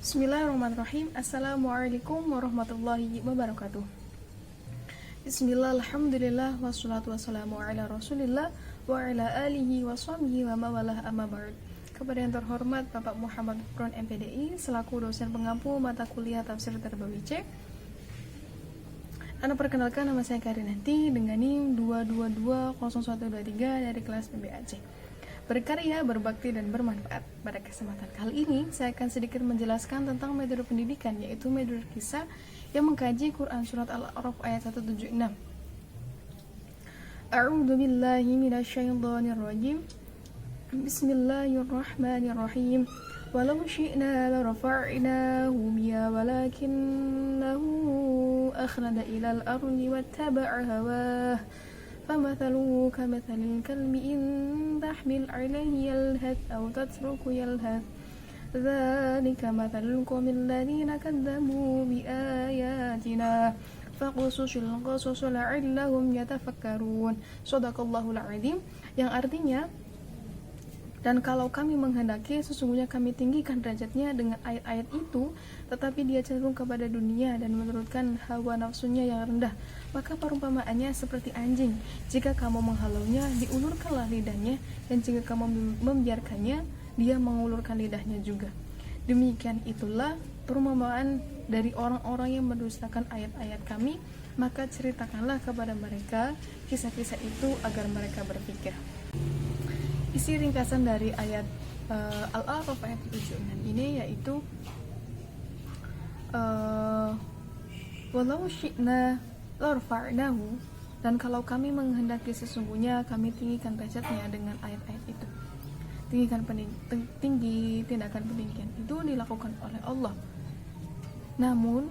Bismillahirrahmanirrahim. Assalamualaikum warahmatullahi wabarakatuh. Bismillah, alhamdulillah, wassalatu wassalamu ala rasulillah wa ala alihi wa sahbihi wa mawalah amma ba'd. Kepada yang terhormat Bapak Muhammad Furqan MPDI selaku dosen pengampu mata kuliah tafsir Tarbawi C. Anda perkenalkan, nama saya Karinanti dengan NIM 2220123 dari kelas PBAC. Berkarya, berbakti, dan bermanfaat. Pada kesempatan kali ini, saya akan sedikit menjelaskan tentang metode pendidikan, yaitu metode kisah yang mengkaji Quran Surat Al-A'raf ayat 176. A'udzu billahi minasyaitonir rajim. Bismillahirrahmanirrahim. Walau syi'na larafa'nahu biha walakinnahu akhlada ilal ardi wattaba'a hawah. فمثله كمثل الكلب إن تحمل عليه يلهث أو تتركه يلهث ذلك مثل القوم الذين كذبوا بآياتنا فقصص القصص لعلهم يتفكرون. Shadaqallahul Adzim, yang artinya, dan kalau kami menghendaki, sesungguhnya kami tinggikan derajatnya dengan ayat-ayat itu, tetapi dia cenderung kepada dunia dan menurutkan hawa nafsunya yang rendah. Maka perumpamaannya seperti anjing. Jika kamu menghalaunya, diulurkanlah lidahnya, dan jika kamu membiarkannya, dia mengulurkan lidahnya juga. Demikian itulah perumpamaan dari orang-orang yang mendustakan ayat-ayat kami, maka ceritakanlah kepada mereka kisah-kisah itu agar mereka berpikir. Isi ringkasan dari ayat Al-A'raf ayat 76 ini yaitu walau syi'na larfa'nahu, dan kalau kami menghendaki, sesungguhnya kami tinggikan derajatnya dengan ayat-ayat itu. Tinggi tindakan pendidikan itu dilakukan oleh Allah. Namun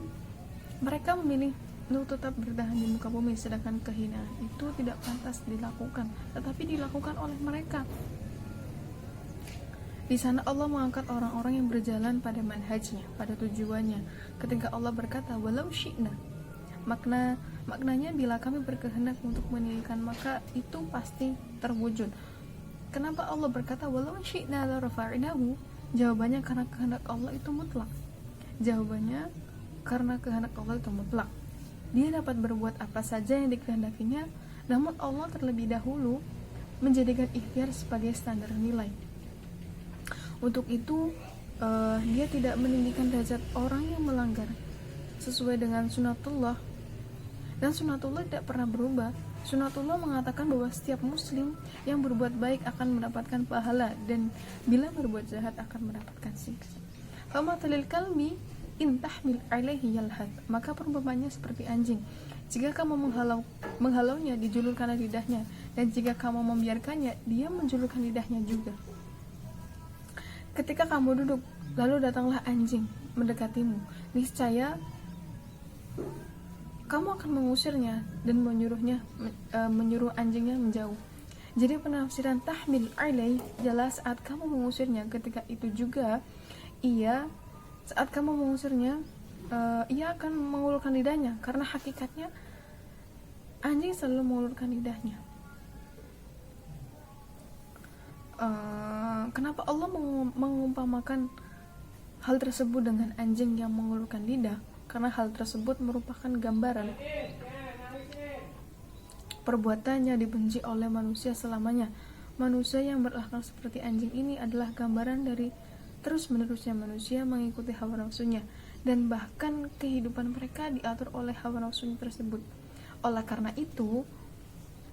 mereka memilih untuk tetap bertahan di muka bumi, sedangkan kehinaan itu tidak pantas dilakukan, tetapi dilakukan oleh mereka. Di sana Allah mengangkat orang-orang yang berjalan pada manhajnya, pada tujuannya. Ketika Allah berkata walau syi'na, maknanya bila kami berkehendak untuk meninggikan, maka itu pasti terwujud. Kenapa Allah berkata walau syi'na la rafa'nahu? Jawabannya karena kehendak Allah itu mutlak. Jawabannya karena kehendak Allah itu mutlak. Dia dapat berbuat apa saja yang dikehendakinya, namun Allah terlebih dahulu menjadikan ikhtiar sebagai standar nilai. Untuk itu, dia tidak meninggikan derajat orang yang melanggar sesuai dengan sunatullah. Dan sunatullah tidak pernah berubah. Sunatullah mengatakan bahwa setiap muslim yang berbuat baik akan mendapatkan pahala, dan bila berbuat jahat akan mendapatkan siksa. Famathalil kalbi in tahmil alaihi yalhath, maka perumpamannya seperti anjing. Jika kamu menghalaunya, dijulurkanlah lidahnya, dan jika kamu membiarkannya, dia menjulurkan lidahnya juga. Ketika kamu duduk, lalu datanglah anjing mendekatimu, niscaya kamu akan mengusirnya dan menyuruh anjingnya menjauh. Jadi penafsiran tahmil alaih jelas saat kamu mengusirnya. Ketika itu juga saat kamu mengusirnya, ia akan mengulurkan lidahnya, karena hakikatnya anjing selalu mengulurkan lidahnya. Kenapa Allah mengumpamakan hal tersebut dengan anjing yang mengulurkan lidah? Karena hal tersebut merupakan gambaran perbuatannya dibenci oleh manusia selamanya. Manusia yang berakhlak seperti anjing ini adalah gambaran dari terus-menerusnya manusia mengikuti hawa nafsunya, dan bahkan kehidupan mereka diatur oleh hawa nafsunya tersebut. Oleh karena itu,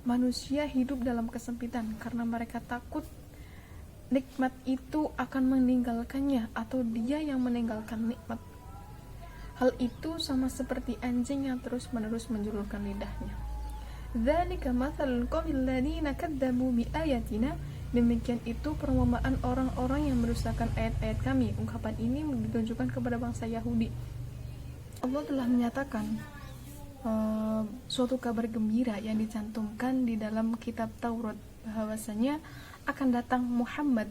manusia hidup dalam kesempitan karena mereka takut nikmat itu akan meninggalkannya, atau dia yang meninggalkan nikmat. Hal itu sama seperti anjing yang terus-menerus menjulurkan lidahnya. Dzalika matsalul qaumil ladzina kadzdzabu biayatina. Demikian itu perumpamaan orang-orang yang mendustakan ayat-ayat kami. Ungkapan ini ditujukan kepada bangsa Yahudi. Allah telah menyatakan suatu kabar gembira yang dicantumkan di dalam kitab Taurat, bahwasanya akan datang Muhammad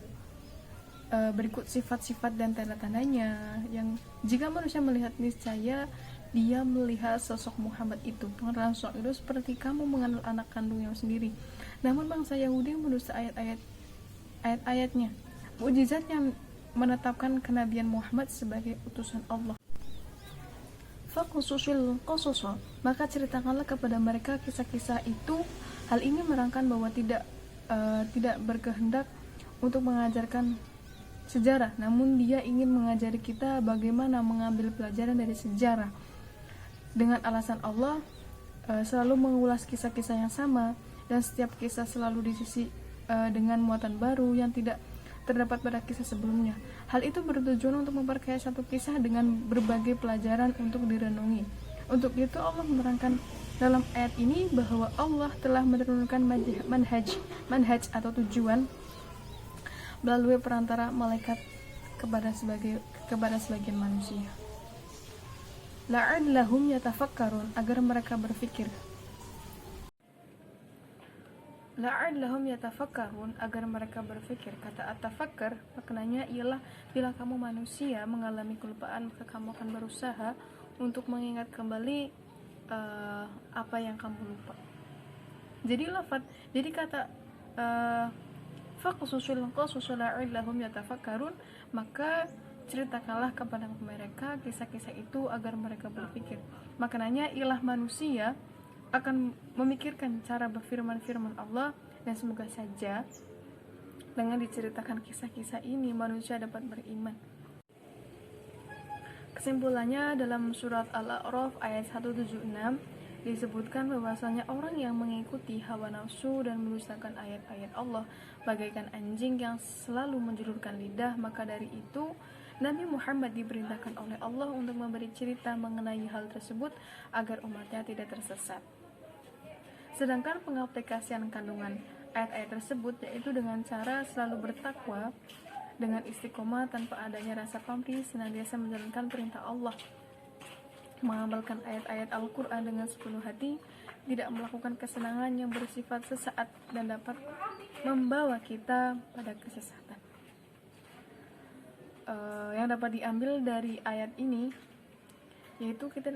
berikut sifat-sifat dan tanda-tandanya, yang jika manusia melihat, niscaya dia melihat sosok Muhammad itu. Pengenalan sosok itu seperti kamu mengenal anak kandungnya sendiri. Namun bangsa Yahudi mendusta ayat-ayatnya. Mukjizat yang menetapkan kenabian Muhammad sebagai utusan Allah. Faqususil qasasa, maka ceritakanlah kepada mereka kisah-kisah itu. Hal ini merangkan bahwa tidak berkehendak untuk mengajarkan sejarah, namun dia ingin mengajari kita bagaimana mengambil pelajaran dari sejarah. Dengan alasan Allah selalu mengulas kisah-kisah yang sama, dan setiap kisah selalu diisi dengan muatan baru yang tidak terdapat pada kisah sebelumnya. Hal itu bertujuan untuk memperkaya satu kisah dengan berbagai pelajaran untuk direnungi. Untuk itu Allah menerangkan dalam ayat ini bahwa Allah telah menurunkan manhaj atau tujuan melalui perantara malaikat kepada sebagian manusia. La'allahum yatafakkarun, agar mereka berfikir. La'allahum yatafakkarun, agar mereka berfikir. Kata at-tafakkar maknanya ialah bila kamu manusia mengalami kelupaan, maka kamu akan berusaha untuk mengingat kembali apa yang kamu lupa. Jadi kata faqsusul qasasa la'allahum yatafakkarun, maka ceritakanlah kepada mereka kisah-kisah itu agar mereka berpikir. Maknanya ialah manusia akan memikirkan cara berfirman-firman Allah, dan semoga saja dengan diceritakan kisah-kisah ini manusia dapat beriman. Kesimpulannya, dalam surat Al-A'raf ayat 176 disebutkan bahwasanya orang yang mengikuti hawa nafsu dan mendustakan ayat-ayat Allah bagaikan anjing yang selalu menjulurkan lidah. Maka dari itu Nabi Muhammad diperintahkan oleh Allah untuk memberi cerita mengenai hal tersebut agar umatnya tidak tersesat. Sedangkan pengaplikasian kandungan ayat-ayat tersebut yaitu dengan cara selalu bertakwa dengan istiqomah tanpa adanya rasa pamrih, senantiasa menjalankan perintah Allah, mengamalkan ayat-ayat Al-Quran dengan sepenuh hati, tidak melakukan kesenangan yang bersifat sesaat dan dapat membawa kita pada kesesatan. Yang dapat diambil dari ayat ini yaitu kita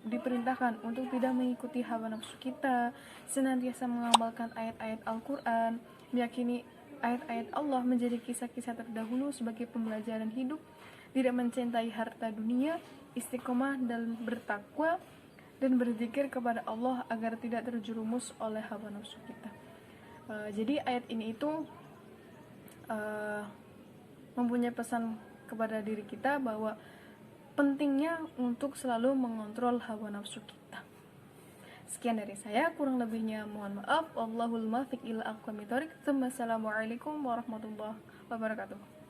diperintahkan untuk tidak mengikuti hawa nafsu kita, senantiasa mengamalkan ayat-ayat Al-Quran, meyakini ayat-ayat Allah menjadi kisah-kisah terdahulu sebagai pembelajaran hidup, tidak mencintai harta dunia, istiqomah dan bertakwa, dan berzikir kepada Allah agar tidak terjerumus oleh hawa nafsu kita. Jadi ayat ini itu mempunyai pesan kepada diri kita bahwa pentingnya untuk selalu mengontrol hawa nafsu kita. Sekian dari saya, kurang lebihnya mohon maaf. Wallahul muwaffiq ila aqwamit thoriq. Assalamualaikum warahmatullahi wabarakatuh.